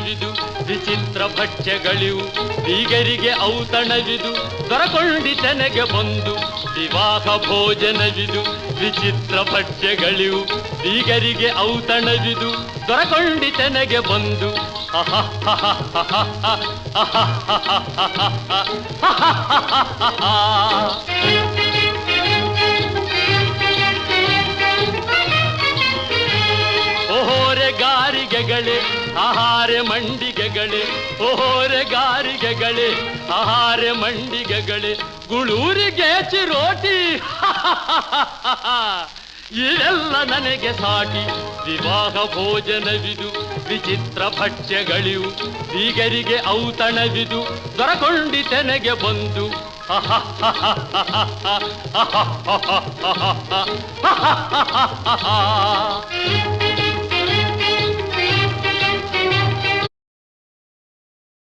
ಔತಣವಿದು ವಿಚಿತ್ರ ಭಕ್ಷ್ಯಗಳಿವು ಬೀಗರಿಗೆ ಔತಣವಿದು ದೊರಕೊಂಡಿತನೆಗೆ ಬಂದು ವಿವಾಹ ಭೋಜನವಿದು ವಿಚಿತ್ರ ಭಕ್ಷ್ಯಗಳಿವು ಬೀಗರಿಗೆ ಔತಣವಿದು ದೊರಕೊಂಡಿತನೆಗೆ ಬಂದು ಓಹೋರೆ ಗಾರಿಗೆಗಳೇ ಆಹಾರ ಮಂಡಿಗೆಗಳೇ ಓಹೋರೆ ಗಾರಿಗೆಗಳೇ ಆಹಾರ ಮಂಡಿಗೆಗಳೇ ಗುಳೂರಿಗೆ ಚಿರೋಟಿ ಇದೆಲ್ಲ ನನಗೆ ಸಾಟಿ ವಿವಾಹ ಭೋಜನವಿದು ವಿಚಿತ್ರ ಭಕ್ಷ್ಯಗಳಿವು ಬೀಗರಿಗೆ ಔತಣವಿದು ದೊರಕೊಂಡಿತೆನೆಗೆ ಬಂದು